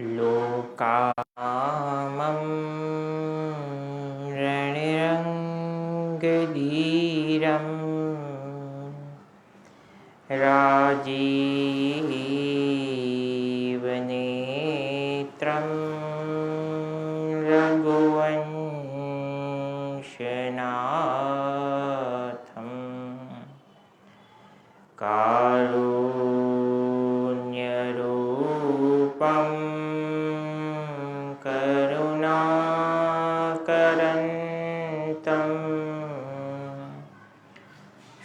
लोकामं रणिरङ्गधीरं राजीवनेत्रं रघुवंशनाथं कारुण्यरूपं करुणाकरन्तं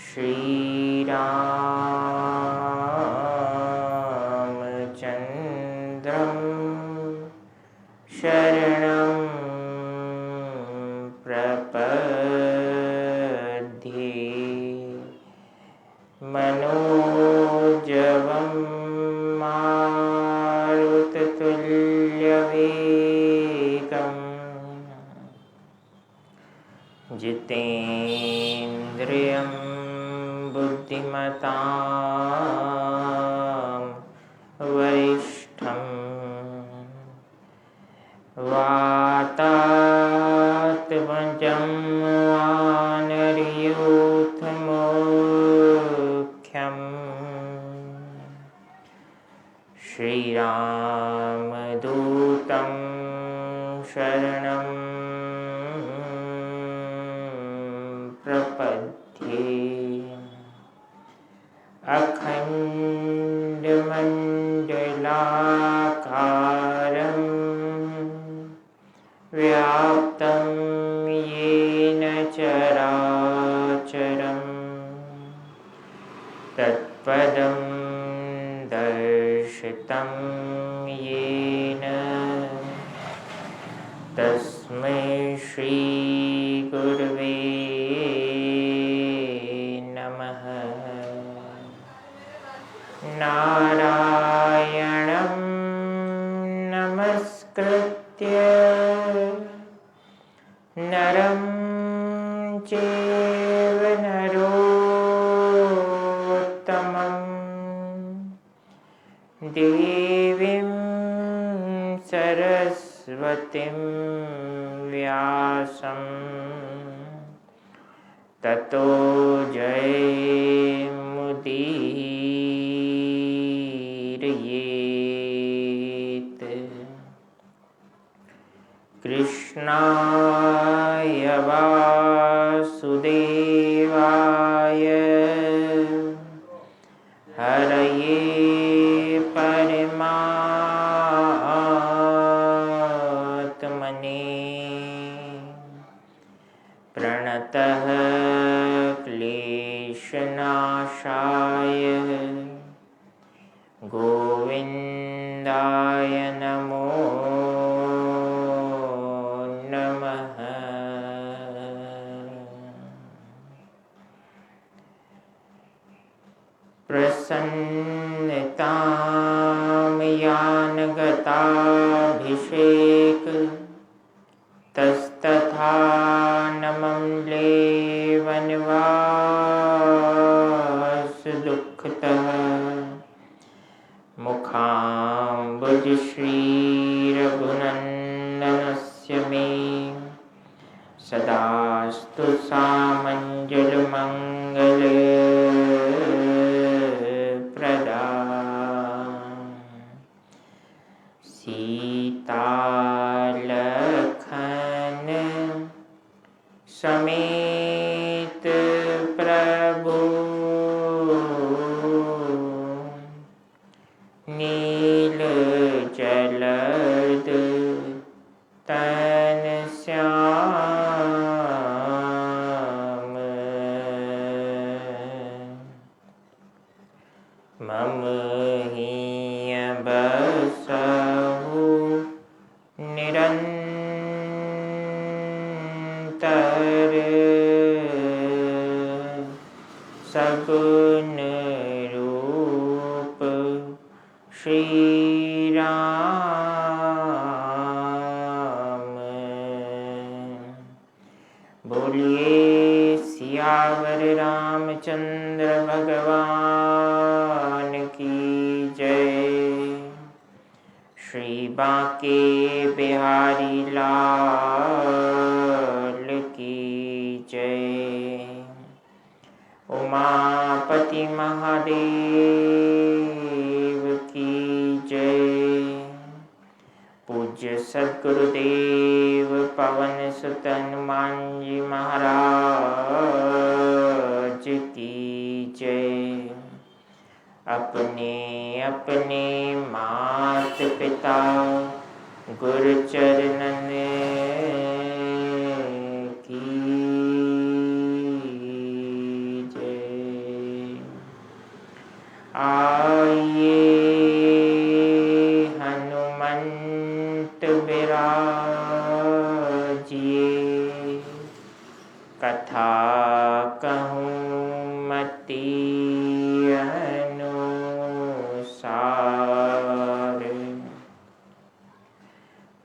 श्रीरामचन्द्रं शरणं प्रपद्ये। मनोजवं मारुततुल्यवेगं जितेन्द्रियं बुद्धिमतां वरिष्ठं वातात्मजं वानरयूथमुख्यं श्रीरामदूतं शरणं प्रपद्ये। अखण्डमण्डलाकारं व्याप्तं येन चराचरं तत्पदं दर्शितं येन तस्मै श्रीगुरवे नमः। नारायणं नमस्कृत्य नरं चैव नरोत्तमं देवीं सरस्वतीं व्यासं ततो जयमुदीरयेत्। कृष्णाय वासुदेवाय हरये परमात्मने प्रणतः क्लेशनाशाय गोविन्दाय नमो नमः। प्रसन्नतां यानगताभिषेक तस्तथा नमम्ले वनवासदुःखतः मुखाम्बुजश्रीरघुनन्दनस्य मे सदास्तु सामञ्जलमङ्गलप्रदा। सीतालखन समेत प्रभु नील जलद तन श्याम मम हीय बसहु निरंतर श्री बांके बिहारी लाल की जय। उमापति महादेव की जय। पूज्य सद्गुरुदेव पवन सुत हनुमान जी महाराज की जय। अपने अपने मात पिता गुरु चरणन की जय। आइए हनुमंत बिराजिए, कथा कहूँ मति अनुसार।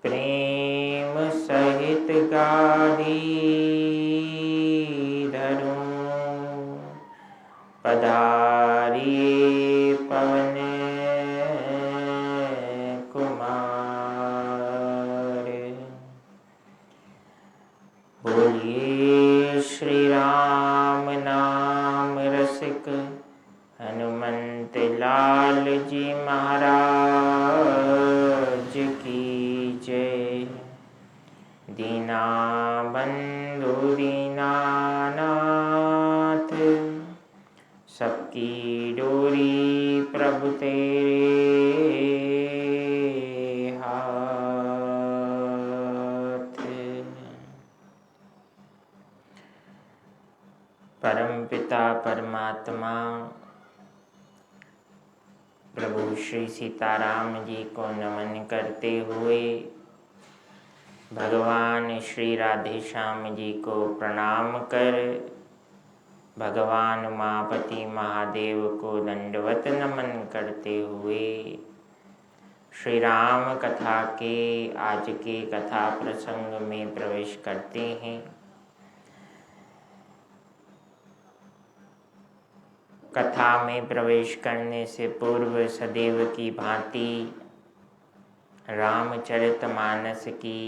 प्रेम सहित गाधी धरूं, पधारिए पवन कुमार। बोलिए श्री राम नाम रसिक हनुमंत लाल जी महाराज की जय। दीना बंधु दीनानाथ, सबकी डोरी प्रभु तेरे हाथ। परम पिता परमात्मा प्रभु श्री सीताराम जी को नमन करते हुए भगवान श्री राधे श्याम जी को प्रणाम कर भगवान उमापति महादेव को दंडवत नमन करते हुए श्री राम कथा के आज के कथा प्रसंग में प्रवेश करते हैं। कथा में प्रवेश करने से पूर्व सदैव की भांति रामचरितमानस की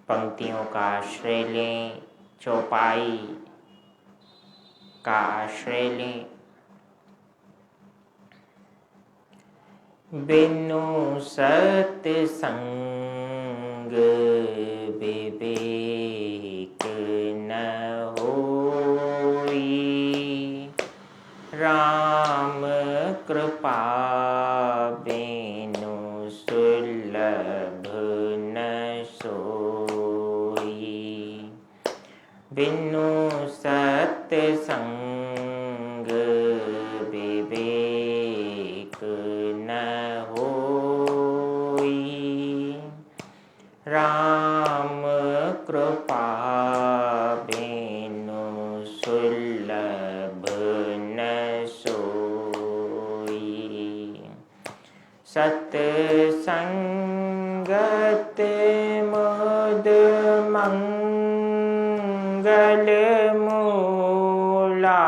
पंक्तियों का आश्रय लें, चौपाई का आश्रय लें। बिनु सत्संग विवेक न होई, राम कृपा बिनु सुलभ न सोई। बिनु सत्संग विवेक न होई, राम कृपा बिनु सुलभ न सोई। सत्संगत मुद मंगल मूला,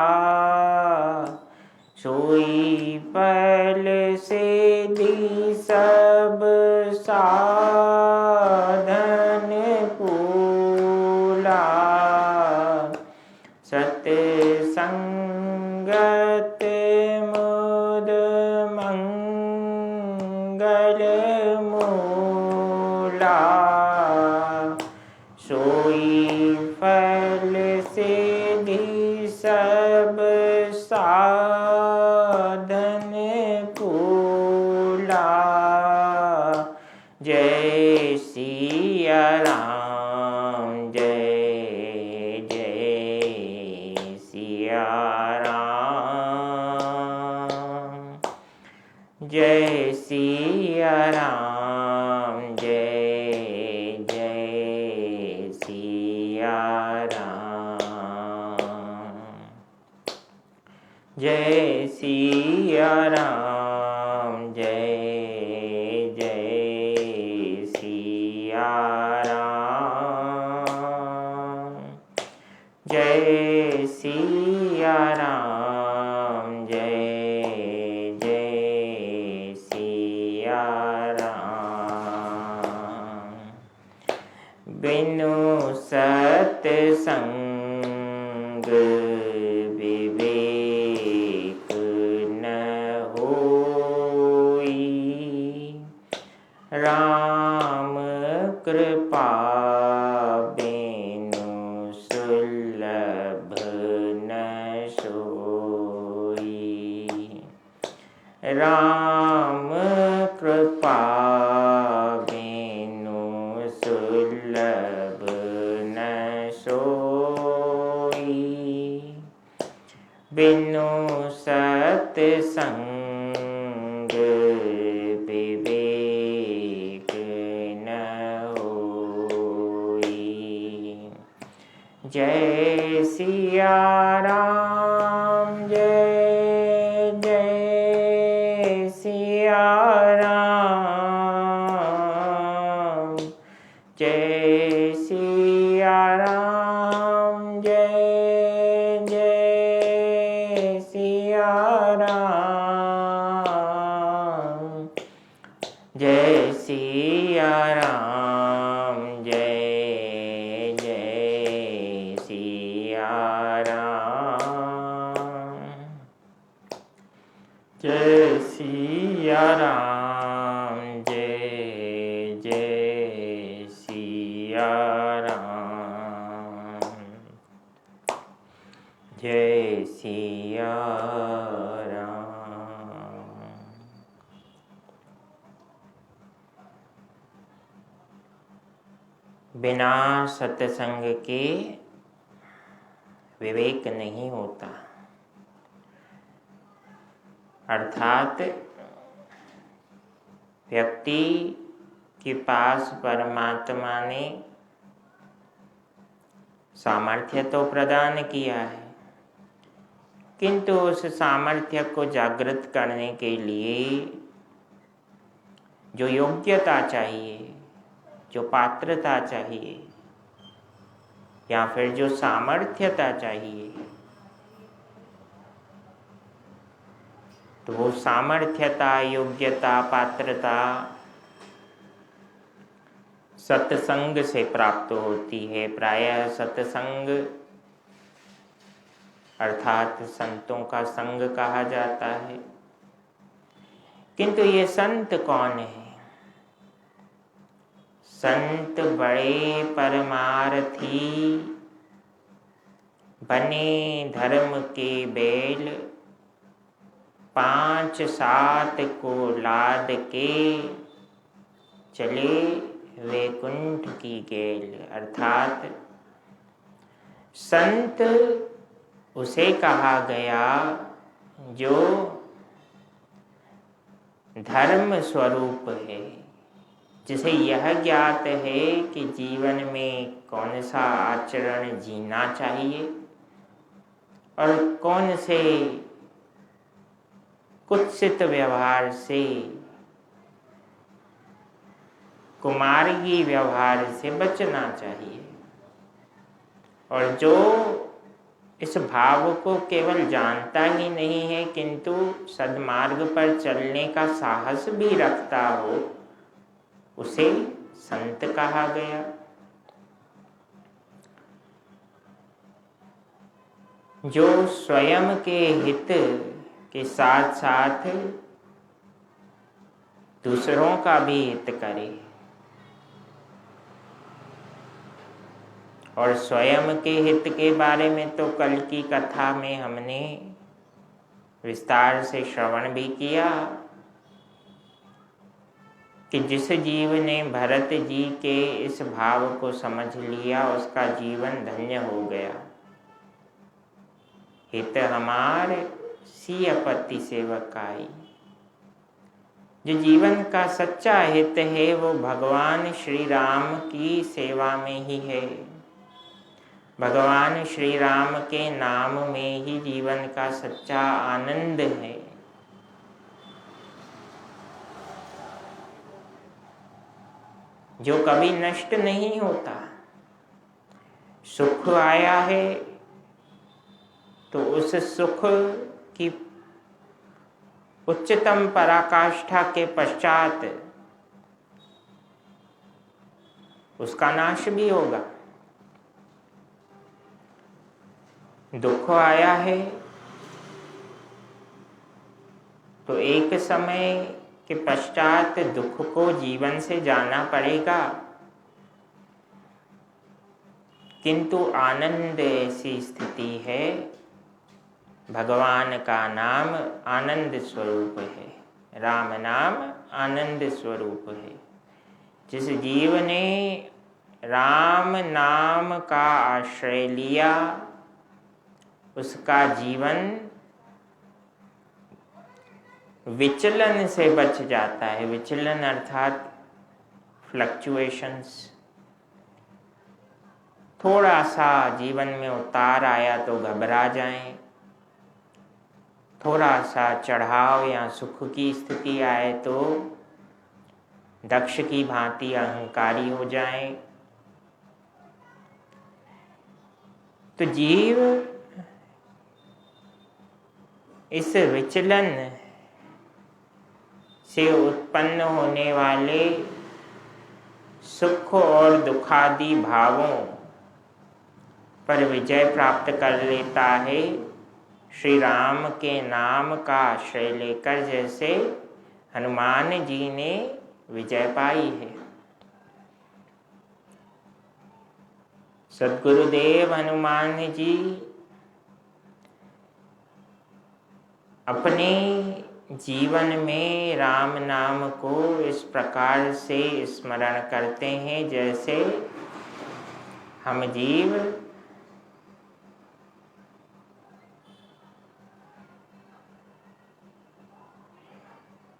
सोई पल सिद्धि सब साधन पूला। सत्संगत मुद मंगल मूला, सोई फल सिद्धि सब साधन पूला। जय सिया राम, जय जय सिया राम। जय सिया राम, जय जय सिया राम। जय सिया राम, जय जय सिया राम। जय सिया राम, जय जय सिया बिनु सत्संग विवेक न होई। राम कृपा बिनु सुलभ न सोई। राम कृपा बिनु सुलभ न सोई। बिनु सत्संग विवेक न होई। जय सिया राम, जय जय सिया राम, जय सिया राम, जय जय सिया राम, जय सिया राम, जय जय सिया राम, जय सिया राम, जय जय सिया राम, जय सिया राम। बिना सत्संग के विवेक नहीं होता, अर्थात व्यक्ति के पास परमात्मा ने सामर्थ्य तो प्रदान किया है, किंतु उस सामर्थ्य को जागृत करने के लिए जो योग्यता चाहिए, जो पात्रता चाहिए, या फिर जो सामर्थ्यता चाहिए, तो वो सामर्थ्यता, योग्यता, पात्रता सत्संग से प्राप्त होती है। प्रायः सत्संग अर्थात संतों का संग कहा जाता है। किंतु ये संत कौन है? संत बड़े परमार्थी, बने धर्म के बैल, 5-7 को लाद के चले वैकुंठ की गेल। अर्थात संत उसे कहा गया जो धर्म स्वरूप है, जिसे यह ज्ञात है कि जीवन में कौन सा आचरण जीना चाहिए और कौन से कुत्सित व्यवहार से, कुमार्गी व्यवहार से बचना चाहिए। और जो इस भाव को केवल जानता ही नहीं है किंतु सद्मार्ग पर चलने का साहस भी रखता हो, उसे संत कहा गया। जो स्वयं के हित के साथ साथ दूसरों का भी हित करे और स्वयं के हित के बारे में तो कल की कथा में हमने विस्तार से श्रवण भी किया कि जिस जीव ने भरत जी के इस भाव को समझ लिया उसका जीवन धन्य हो गया। हित हमार सिय पति सेवकाई। जो जीवन का सच्चा हित है वो भगवान श्री राम की सेवा में ही है। भगवान श्री राम के नाम में ही जीवन का सच्चा आनंद है। जो कभी नष्ट नहीं होता। सुख आया है तो उस सुख की उच्चतम पराकाष्ठा के पश्चात उसका नाश भी होगा। दुख आया है तो एक समय के पश्चात दुख को जीवन से जाना पड़ेगा, किंतु आनंद ऐसी स्थिति है, भगवान का नाम आनंद स्वरूप है, राम नाम आनंद स्वरूप है। जिस जीव ने राम नाम का आश्रय लिया उसका जीवन विचलन से बच जाता है। विचलन अर्थात फ्लक्चुएशंस। थोड़ा सा जीवन में उतार आया तो घबरा जाएं, थोड़ा सा चढ़ाव या सुख की स्थिति आए तो दक्ष की भांति अहंकारी हो जाएं। तो जीव इस विचलन से उत्पन्न होने वाले सुख और दुखादि भावों पर विजय प्राप्त कर लेता है श्री राम के नाम का आश्रय लेकर, जैसे हनुमान जी ने विजय पाई है। सद्गुरुदेव हनुमान जी अपने जीवन में राम नाम को इस प्रकार से स्मरण करते हैं जैसे हम जीव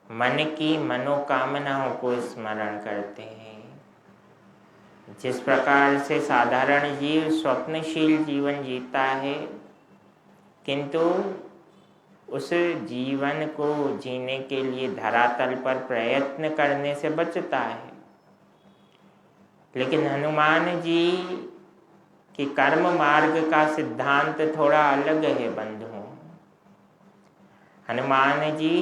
मन की मनोकामनाओं को स्मरण करते हैं। जिस प्रकार से साधारण जीव स्वप्नशील जीवन जीता है, किंतु उस जीवन को जीने के लिए धरातल पर प्रयत्न करने से बचता है। लेकिन हनुमान जी की कर्म मार्ग का सिद्धांत थोड़ा अलग है बंधुओं। हनुमान जी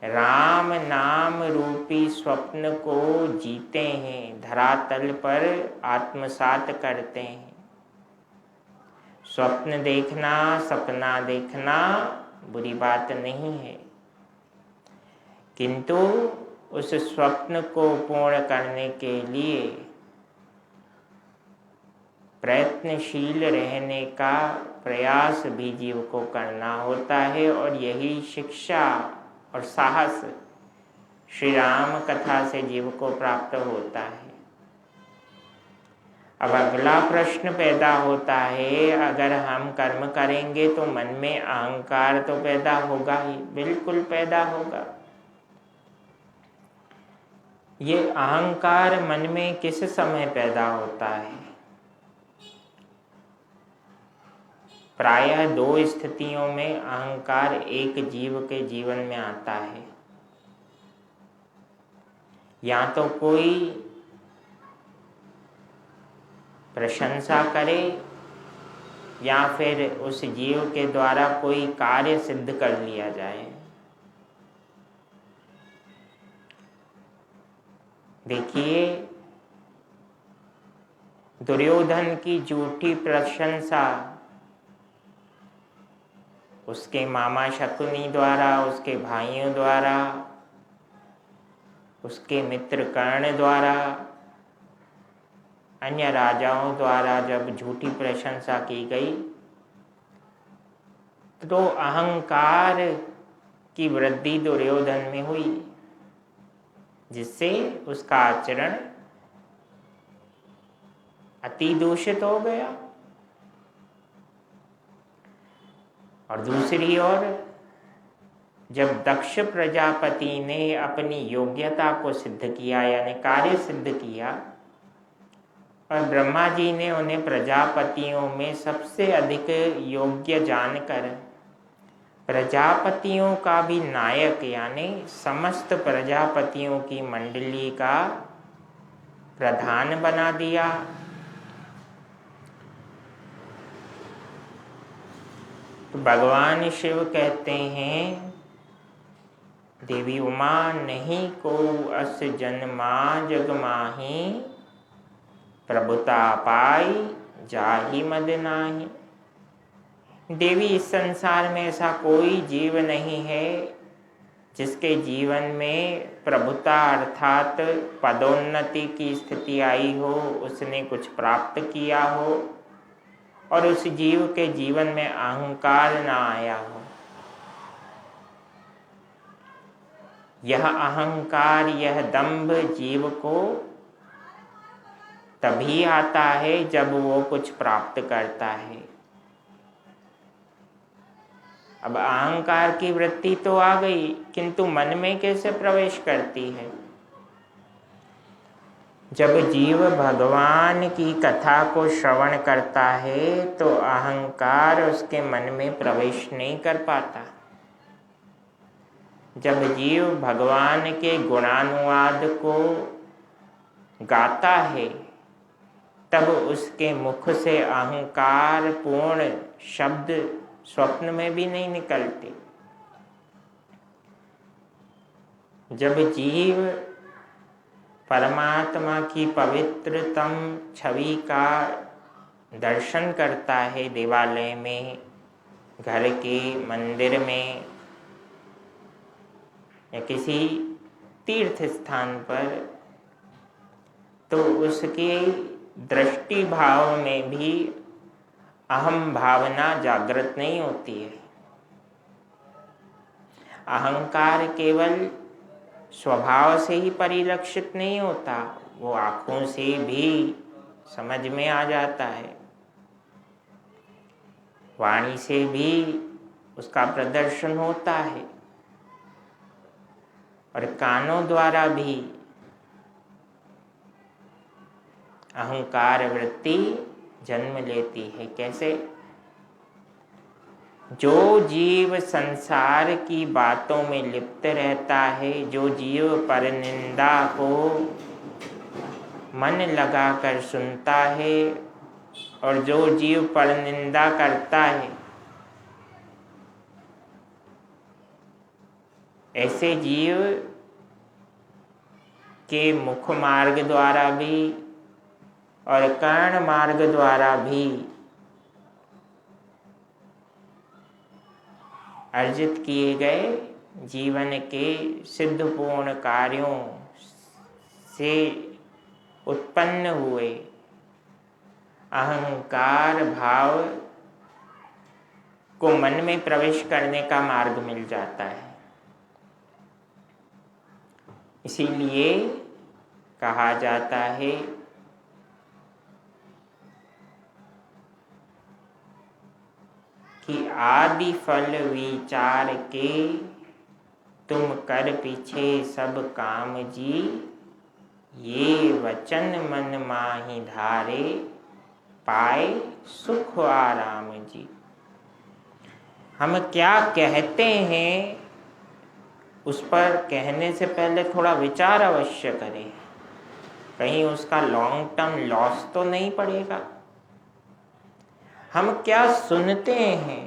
राम नाम रूपी स्वप्न को जीते हैं, धरातल पर आत्मसात करते हैं। स्वप्न देखना, सपना देखना बुरी बात नहीं है, किंतु उस स्वप्न को पूर्ण करने के लिए प्रयत्नशील रहने का प्रयास भी जीव को करना होता है। और यही शिक्षा और साहस श्री राम कथा से जीव को प्राप्त होता है। अब अगला प्रश्न पैदा होता है, अगर हम कर्म करेंगे तो मन में अहंकार तो पैदा होगा ही, बिल्कुल पैदा होगा। ये अहंकार मन में किस समय पैदा होता है? प्रायः दो स्थितियों में अहंकार एक जीव के जीवन में आता है। या तो कोई प्रशंसा करे या फिर उस जीव के द्वारा कोई कार्य सिद्ध कर लिया जाए। देखिए, दुर्योधन की झूठी प्रशंसा उसके मामा शकुनी द्वारा, उसके भाइयों द्वारा, उसके मित्र कर्ण द्वारा, अन्य राजाओं द्वारा जब झूठी प्रशंसा की गई तो अहंकार की वृद्धि दुर्योधन में हुई, जिससे उसका आचरण अति दूषित हो गया। और दूसरी ओर जब दक्ष प्रजापति ने अपनी योग्यता को सिद्ध किया, यानी कार्य सिद्ध किया, और ब्रह्मा जी ने उन्हें प्रजापतियों में सबसे अधिक योग्य जानकर प्रजापतियों का भी नायक यानी समस्त प्रजापतियों की मंडली का प्रधान बना दिया, तो भगवान शिव कहते हैं, देवी उमा नहीं को अस जन्मा जग माही, प्रभुता पाई जाहि मद नाही। देवी, इस संसार में ऐसा कोई जीव नहीं है जिसके जीवन में प्रभुता अर्थात पदोन्नति की स्थिति आई हो, उसने कुछ प्राप्त किया हो और उस जीव के जीवन में अहंकार ना आया हो। यह अहंकार, यह दंभ जीव को तभी आता है जब वो कुछ प्राप्त करता है। अब अहंकार की वृत्ति तो आ गई, किंतु मन में कैसे प्रवेश करती है? जब जीव भगवान की कथा को श्रवण करता है तो अहंकार उसके मन में प्रवेश नहीं कर पाता। जब जीव भगवान के गुणानुवाद को गाता है तब उसके मुख से अहंकार पूर्ण शब्द स्वप्न में भी नहीं निकलते। जब जीव परमात्मा की पवित्रतम छवि का दर्शन करता है देवालय में, घर के मंदिर में या किसी तीर्थ स्थान पर, तो उसके दृष्टि भाव में भी अहम भावना जागृत नहीं होती है। अहंकार केवल स्वभाव से ही परिलक्षित नहीं होता, वो आँखों से भी समझ में आ जाता है, वाणी से भी उसका प्रदर्शन होता है और कानों द्वारा भी अहंकार वृत्ति जन्म लेती है। कैसे? जो जीव संसार की बातों में लिप्त रहता है, जो जीव परनिंदा को मन लगाकर सुनता है और जो जीव परनिंदा करता है, ऐसे जीव के मुख मार्ग द्वारा भी और कर्ण मार्ग द्वारा भी अर्जित किए गए जीवन के सिद्धपूर्ण कार्यों से उत्पन्न हुए अहंकार भाव को मन में प्रवेश करने का मार्ग मिल जाता है। इसीलिए कहा जाता है कि आदि फल विचार के तुम कर पीछे सब काम जी, ये वचन मन माही धारे पाए सुख आराम जी। हम क्या कहते हैं उस पर कहने से पहले थोड़ा विचार अवश्य करें, कहीं उसका लॉन्ग टर्म लॉस तो नहीं पड़ेगा। हम क्या सुनते हैं?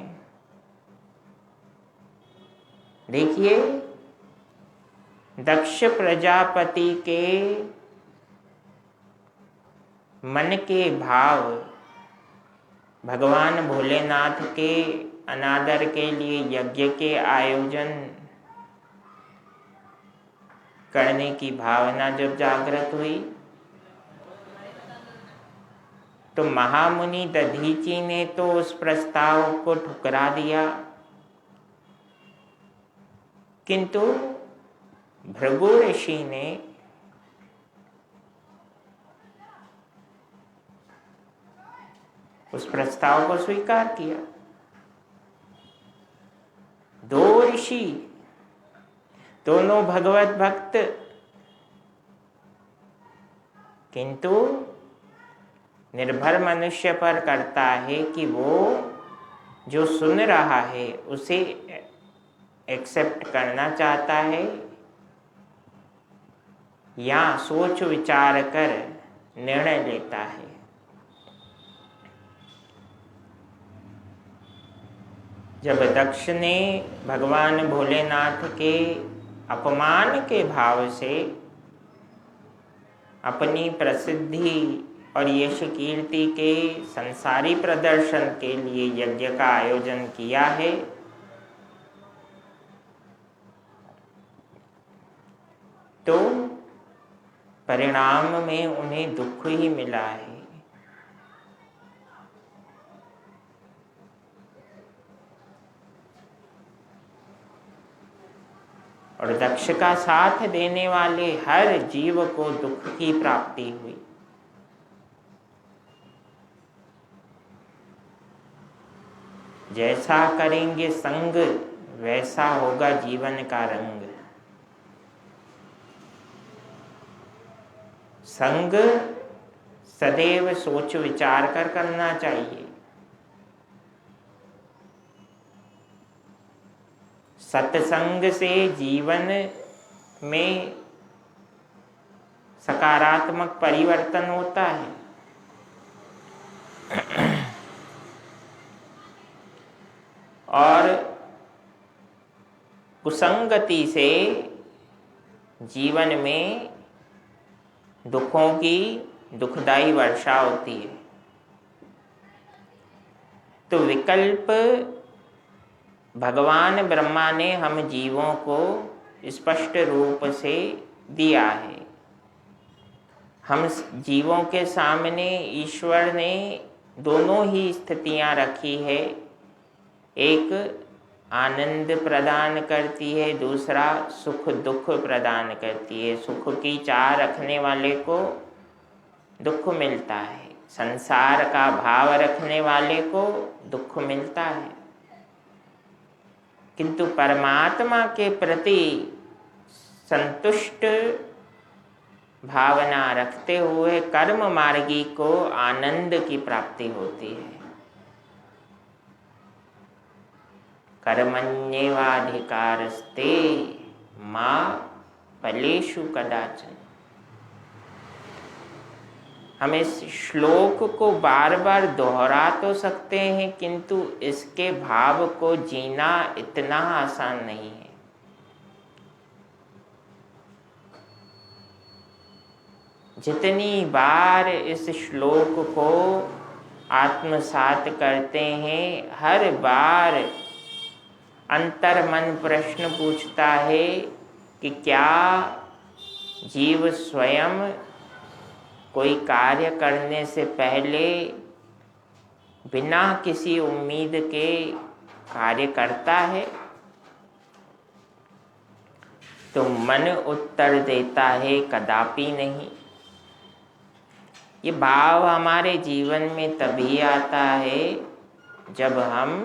देखिए, दक्ष प्रजापति के मन के भाव भगवान भोलेनाथ के अनादर के लिए यज्ञ के आयोजन करने की भावना जब जागृत हुई तो महामुनि दधीची ने तो उस प्रस्ताव को ठुकरा दिया, किंतु भृगु ऋषि ने उस प्रस्ताव को स्वीकार किया। दो ऋषि, दोनों भगवत भक्त, किंतु निर्भर मनुष्य पर करता है कि वो जो सुन रहा है उसे एक्सेप्ट करना चाहता है या सोच विचार कर निर्णय लेता है। जब दक्ष ने भगवान भोलेनाथ के अपमान के भाव से अपनी प्रसिद्धि और यश कीर्ति के संसारी प्रदर्शन के लिए यज्ञ का आयोजन किया है, तो परिणाम में उन्हें दुख ही मिला है। और दक्ष का साथ देने वाले हर जीव को दुख की प्राप्ति हुई। जैसा करेंगे संग वैसा होगा जीवन का रंग। संग सदैव सोच विचार कर करना चाहिए। सत्संग से जीवन में सकारात्मक परिवर्तन होता है। और कुसंगति से जीवन में दुखों की दुखदाई वर्षा होती है। तो विकल्प भगवान ब्रह्मा ने हम जीवों को स्पष्ट रूप से दिया है। हम जीवों के सामने ईश्वर ने दोनों ही स्थितियां रखी है। एक आनंद प्रदान करती है, दूसरा सुख दुख प्रदान करती है। सुख की चाह रखने वाले को दुख मिलता है, संसार का भाव रखने वाले को दुख मिलता है। किंतु परमात्मा के प्रति संतुष्ट भावना रखते हुए कर्म मार्गी को आनंद की प्राप्ति होती है। कर्मण्येवाधिकारस्ते मा फलेषु कदाचन। हम इस श्लोक को बार बार दोहरा तो सकते हैं, किंतु इसके भाव को जीना इतना आसान नहीं है। जितनी बार इस श्लोक को आत्मसात करते हैं, हर बार अंतर मन प्रश्न पूछता है कि क्या जीव स्वयं कोई कार्य करने से पहले बिना किसी उम्मीद के कार्य करता है? तो मन उत्तर देता है कदापि नहीं। ये भाव हमारे जीवन में तभी आता है जब हम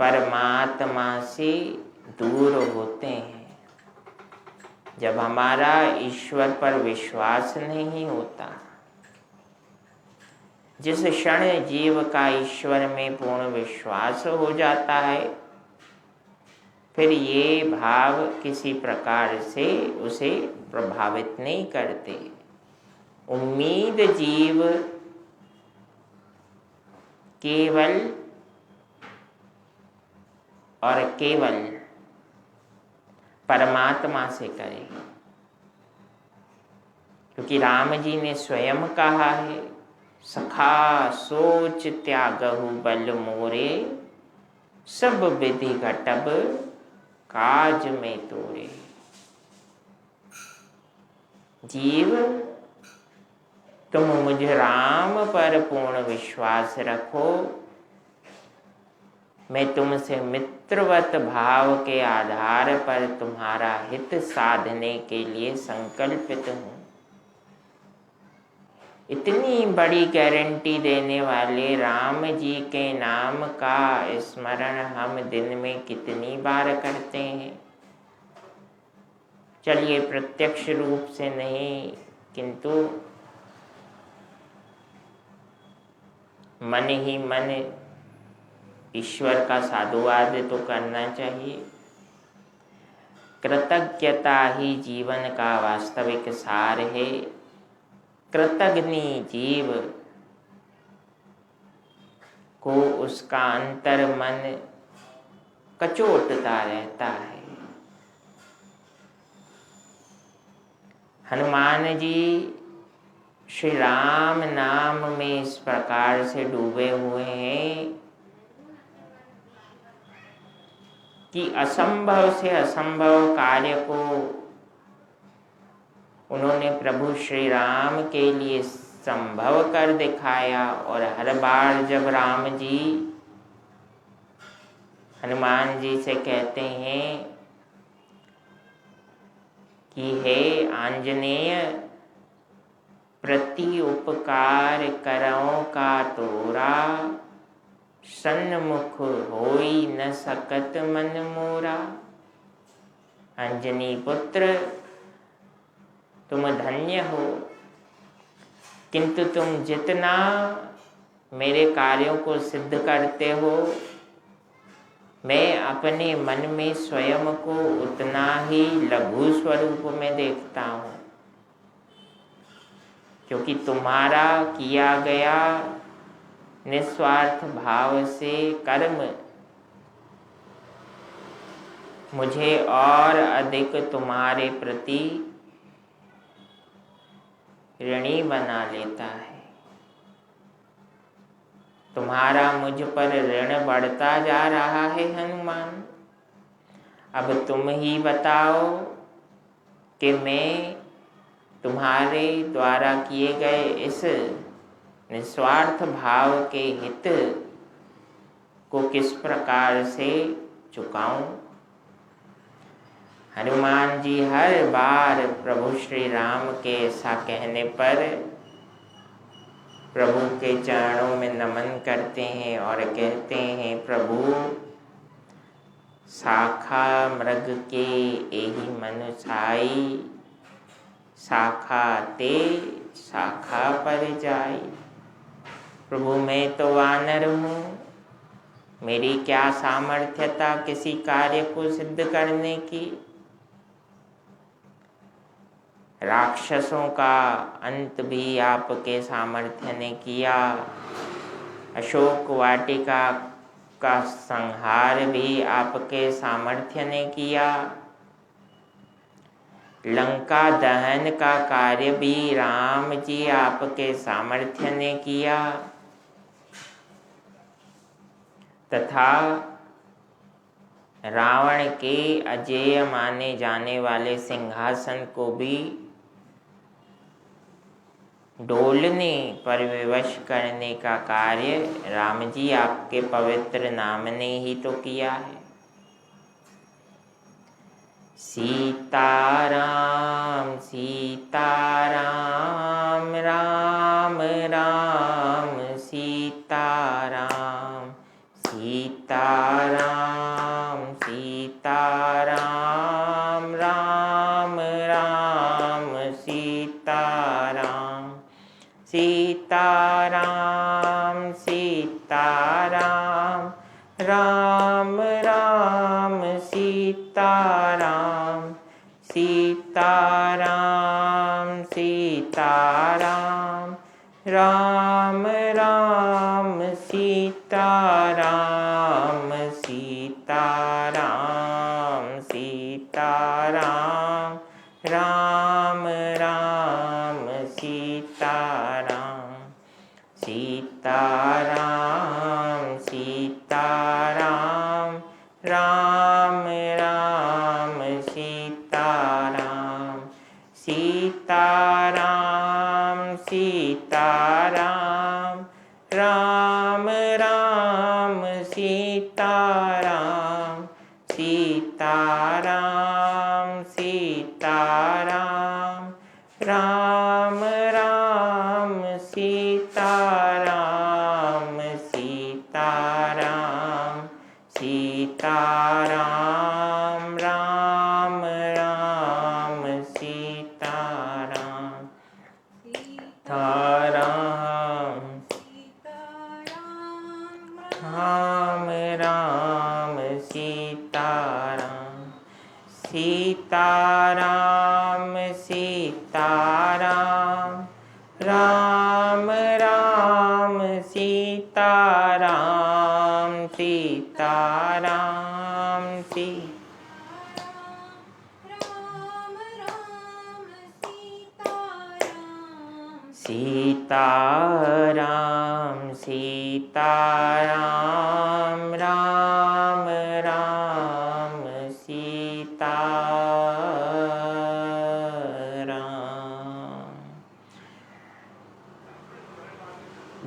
परमात्मा से दूर होते हैं, जब हमारा ईश्वर पर विश्वास नहीं होता। जिस क्षण जीव का ईश्वर में पूर्ण विश्वास हो जाता है, फिर ये भाव किसी प्रकार से उसे प्रभावित नहीं करते। उम्मीद जीव केवल और केवल परमात्मा से करे, क्योंकि राम जी ने स्वयं कहा है, सखा सोच त्यागहु बल मोरे, सब विधि घटब काज में तोरे। जीव, तुम मुझ राम पर पूर्ण विश्वास रखो, मैं तुमसे मित्रवत भाव के आधार पर तुम्हारा हित साधने के लिए संकल्पित हूँ। इतनी बड़ी गारंटी देने वाले राम जी के नाम का स्मरण हम दिन में कितनी बार करते हैं? चलिए प्रत्यक्ष रूप से नहीं, किंतु मन ही मन ईश्वर का साधुवाद तो करना चाहिए। कृतज्ञता ही जीवन का वास्तविक सार है। कृतज्ञ जीव को उसका अंतर मन कचोटता रहता है। हनुमान जी श्री राम नाम में इस प्रकार से डूबे हुए हैं कि असंभव से असंभव कार्य को उन्होंने प्रभु श्री राम के लिए संभव कर दिखाया। और हर बार जब राम जी हनुमान जी से कहते हैं कि हे आंजनेय, प्रति उपकार करौ का तोरा, सन्मुख होई न सकत मन मोरा। अंजनी पुत्र, तुम धन्य हो, किंतु तुम जितना मेरे कार्यों को सिद्ध करते हो, मैं अपने मन में स्वयं को उतना ही लघु स्वरूप में देखता हूँ, क्योंकि तुम्हारा किया गया निस्वार्थ भाव से कर्म मुझे और अधिक तुम्हारे प्रति ऋणी बना लेता है। तुम्हारा मुझ पर ऋण बढ़ता जा रहा है हनुमान। अब तुम ही बताओ कि मैं तुम्हारे द्वारा किए गए इस निस्वार्थ भाव के हित को किस प्रकार से चुकाऊं। हनुमान जी हर बार प्रभु श्री राम के ऐसा कहने पर प्रभु के चरणों में नमन करते हैं और कहते हैं, प्रभु शाखा मृग के एहि मनु छाई, शाखा ते शाखा पर जाई। प्रभु मैं तो वानर हूँ, मेरी क्या सामर्थ्यता किसी कार्य को सिद्ध करने की। राक्षसों का अंत भी आपके सामर्थ्य ने किया, अशोक वाटिका का संहार भी आपके सामर्थ्य ने किया, लंका दहन का कार्य भी राम जी आपके सामर्थ्य ने किया, तथा रावण के अजेय माने जाने वाले सिंहासन को भी डोलने पर विवश करने का कार्य राम जी आपके पवित्र नाम ने ही तो किया है। सीताराम सीताराम राम राम सीताराम, सीताराम सीताराम राम राम सीताराम, सीताराम सीताराम राम राम सीताराम, सीताराम सीताराम राम राम सीताराम, सीताराम सीताराम राम राम सीताराम, सीताराम सीताराम राम राम सीताराम, सीताराम सीताराम राम राम सीताराम, सीताराम सीताराम राम राम सीताराम, सीताराम सीताराम राम राम सीताराम, सीताराम राम राम सीताराम, सीताराम सीताराम राम राम सीताराम, सीताराम सीताराम सीताराम राम राम सीताराम।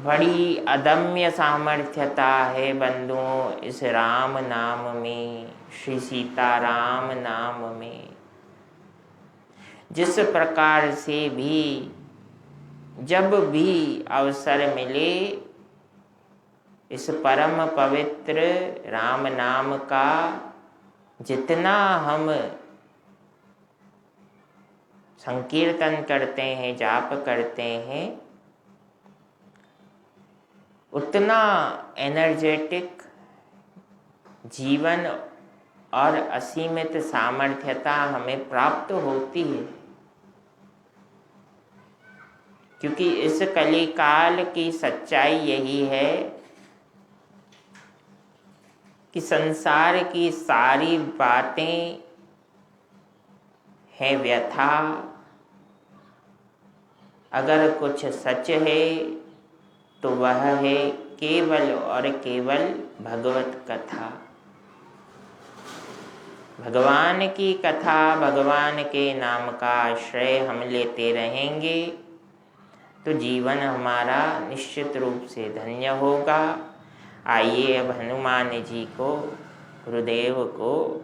बड़ी अदम्य सामर्थ्यता है बंधुओं इस राम नाम में, श्री सीताराम नाम में। जिस प्रकार से भी जब भी अवसर मिले इस परम पवित्र राम नाम का जितना हम संकीर्तन करते हैं, जाप करते हैं, उतना एनर्जेटिक जीवन और असीमित सामर्थ्यता हमें प्राप्त होती है। क्योंकि इस कलिकाल की सच्चाई यही है कि संसार की सारी बातें हैं व्यथा। अगर कुछ सच है तो वह है केवल और केवल भगवत कथा। भगवान की कथा, भगवान के नाम का आश्रय हम लेते रहेंगे तो जीवन हमारा निश्चित रूप से धन्य होगा। आइए अब हनुमान जी को, गुरुदेव को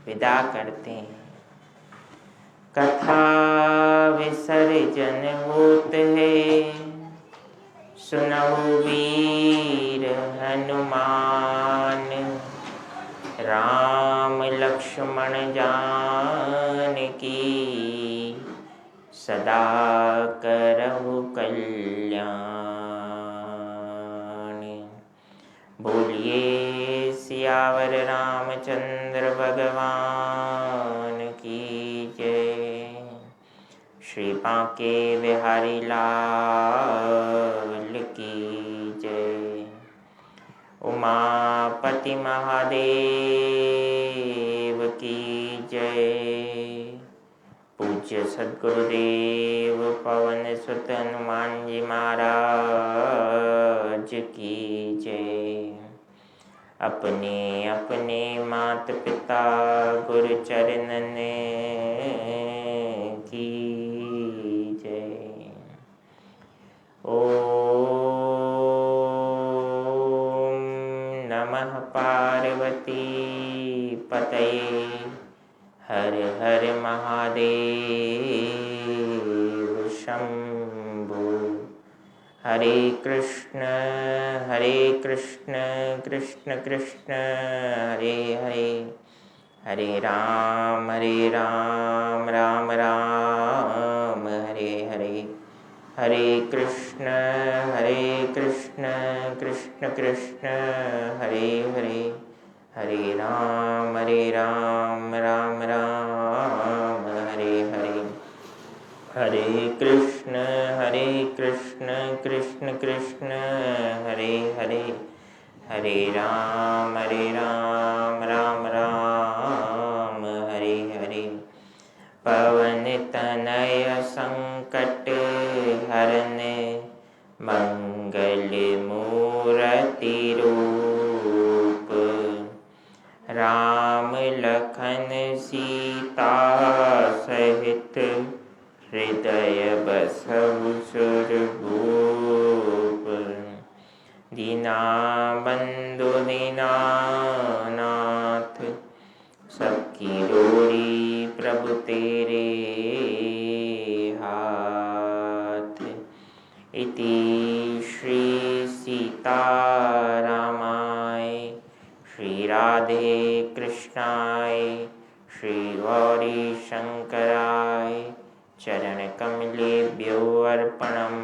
विदा करते हैं। कथा विसर्जन होत है, सुनहु वीर हनुमान, राम लक्ष्मण जानकी, सदा करहु कल्याण। बोलिए सियावर रामचंद्र भगवान की जय। श्री बांके बिहारी लाल की जय। उमापति महादेव की जय। पूज्य सद्गुरुदेव पवन सुत हनुमान जी महाराज की जय। अपने अपने मात पिता गुरु चरणन की जय। ओम नमः पार्वती पतये, हर हर महादेव शंभो। हरे कृष्ण कृष्ण कृष्ण हरे हरे, हरे राम राम राम हरे हरे। हरे कृष्ण कृष्ण कृष्ण हरे हरे, हरे राम राम राम हरे हरे। हरे कृष्ण कृष्ण कृष्ण हरे हरे, हरे राम राम राम हरे हरे। पवन तनय संकट हरन, मंगल मूर्ति रूप, राम लखन सीता सहित, हृदय बसहु सुरभूप। दीनबंधु दीनानाथ, सबकी डोरी प्रभु तेरे हाथ। इति श्री सीतारामाय, श्री राधे कृष्णाय, श्री गौरी शंकराय चरण कमलेभ्यो अर्पणमस्तु।